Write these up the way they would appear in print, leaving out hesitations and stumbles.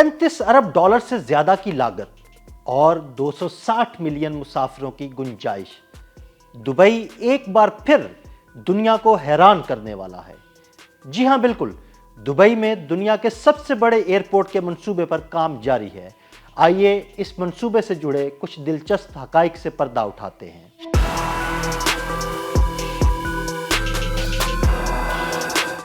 $35 ارب سے زیادہ کی لاگت اور 260 ملین مسافروں کی گنجائش۔ دبئی ایک بار پھر دنیا کو حیران کرنے والا ہے۔ جی ہاں بالکل، دبئی میں دنیا کے سب سے بڑے ایئرپورٹ کے منصوبے پر کام جاری ہے۔ آئیے اس منصوبے سے جڑے کچھ دلچسپ حقائق سے پردہ اٹھاتے ہیں۔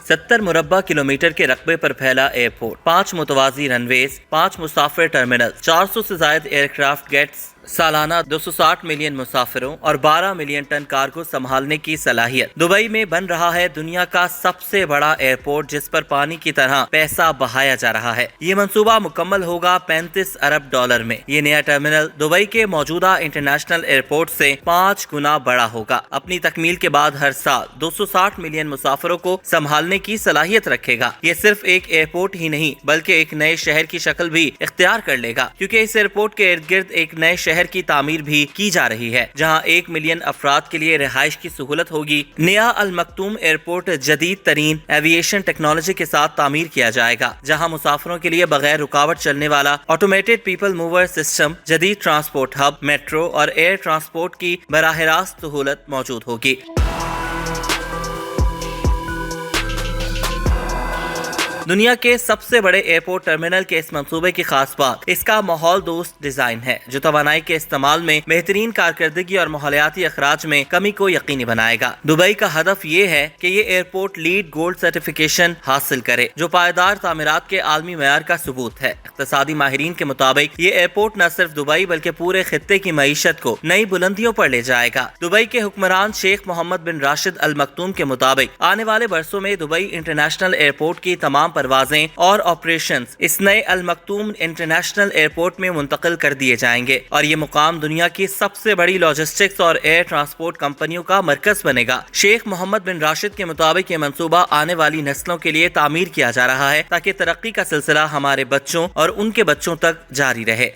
70 مربع کلومیٹر کے رقبے پر پھیلا ایئرپورٹ، 5 متوازی رن ویز، 5 مسافر ٹرمینل، 400 سے زائد ایئرکرافٹ گیٹس، سالانہ 260 ملین مسافروں اور 12 ملین ٹن کارگو سنبھالنے کی صلاحیت۔ دبئی میں بن رہا ہے دنیا کا سب سے بڑا ایئرپورٹ جس پر پانی کی طرح پیسہ بہایا جا رہا ہے۔ یہ منصوبہ مکمل ہوگا $35 ارب میں۔ یہ نیا ٹرمینل دبئی کے موجودہ انٹرنیشنل ایئرپورٹ سے 5 گنا بڑا ہوگا۔ اپنی تکمیل کے بعد ہر سال 260 ملین مسافروں کو سنبھالنے کی صلاحیت رکھے گا۔ یہ صرف ایک ایئرپورٹ ہی نہیں بلکہ ایک نئے شہر کی شکل بھی اختیار کر لے گا، کیونکہ اس ایئرپورٹ کے ارد گرد ایک نئے شہر کی تعمیر بھی کی جا رہی ہے جہاں 1 ملین افراد کے لیے رہائش کی سہولت ہوگی۔ نیا المکتوم ایئرپورٹ جدید ترین ایویشن ٹیکنالوجی کے ساتھ تعمیر کیا جائے گا، جہاں مسافروں کے لیے بغیر رکاوٹ چلنے والا آٹومیٹڈ پیپل موور سسٹم، جدید ٹرانسپورٹ ہب، میٹرو اور ایئر ٹرانسپورٹ کی براہ راست سہولت موجود ہوگی۔ دنیا کے سب سے بڑے ایئرپورٹ ٹرمینل کے اس منصوبے کی خاص بات اس کا ماحول دوست ڈیزائن ہے، جو توانائی کے استعمال میں بہترین کارکردگی اور ماحولیاتی اخراج میں کمی کو یقینی بنائے گا۔ دبئی کا ہدف یہ ہے کہ یہ ایئرپورٹ لیڈ گولڈ سرٹیفکیشن حاصل کرے، جو پائیدار تعمیرات کے عالمی معیار کا ثبوت ہے۔ اقتصادی ماہرین کے مطابق یہ ایئرپورٹ نہ صرف دبئی بلکہ پورے خطے کی معیشت کو نئی بلندیوں پر لے جائے گا۔ دبئی کے حکمران شیخ محمد بن راشد ال مکتوم کے مطابق آنے والے برسوں میں دبئی انٹرنیشنل ایئرپورٹ کی تمام پروازیں اور آپریشنز اس نئے المکتوم انٹرنیشنل ایئرپورٹ میں منتقل کر دیے جائیں گے، اور یہ مقام دنیا کی سب سے بڑی لاجسٹکس اور ایئر ٹرانسپورٹ کمپنیوں کا مرکز بنے گا۔ شیخ محمد بن راشد کے مطابق یہ منصوبہ آنے والی نسلوں کے لیے تعمیر کیا جا رہا ہے تاکہ ترقی کا سلسلہ ہمارے بچوں اور ان کے بچوں تک جاری رہے۔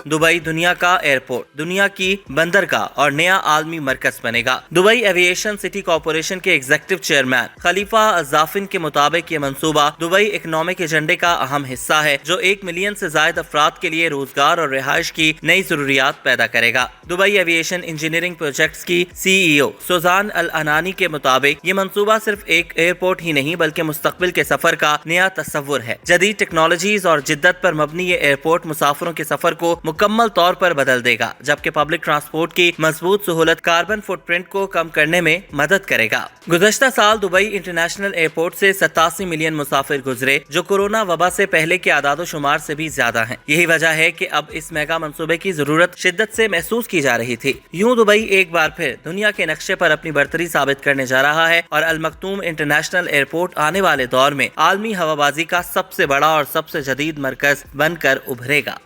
دبئی دنیا کا ایئرپورٹ، دنیا کی بندرگاہ اور نیا عالمی مرکز بنے گا۔ دبئی ایویشن سٹی کارپوریشن کے ایگزیکٹو چیئرمین خلیفہ الزافن کے مطابق یہ منصوبہ دبئی اکنامک ایجنڈے کا اہم حصہ ہے، جو 1 ملین سے زائد افراد کے لیے روزگار اور رہائش کی نئی ضروریات پیدا کرے گا۔ دبئی ایویشن انجینئرنگ پروجیکٹس کی CEO سوزان العنانی کے مطابق یہ منصوبہ صرف ایک ایئرپورٹ ہی نہیں بلکہ مستقبل کے سفر کا نیا تصور ہے۔ جدید ٹیکنالوجیز اور جدت پر مبنی یہ ایئرپورٹ مسافروں کے سفر کو مکمل طور پر بدل دے گا، جبکہ پبلک ٹرانسپورٹ کی مضبوط سہولت کاربن فٹ پرنٹ کو کم کرنے میں مدد کرے گا۔ گزشتہ سال دبئی انٹرنیشنل ایئرپورٹ سے 87 ملین مسافر گزرے، جو کورونا وبا سے پہلے کے اعداد و شمار سے بھی زیادہ ہیں۔ یہی وجہ ہے کہ اب اس میگا منصوبے کی ضرورت شدت سے محسوس کی جا رہی تھی۔ یوں دبئی ایک بار پھر دنیا کے نقشے پر اپنی برتری ثابت کرنے جا رہا ہے، اور المکتوم انٹرنیشنل ایئرپورٹ آنے والے دور میں عالمی ہوابازی کا سب سے بڑا اور سب سے جدید مرکز بن کر ابھرے گا۔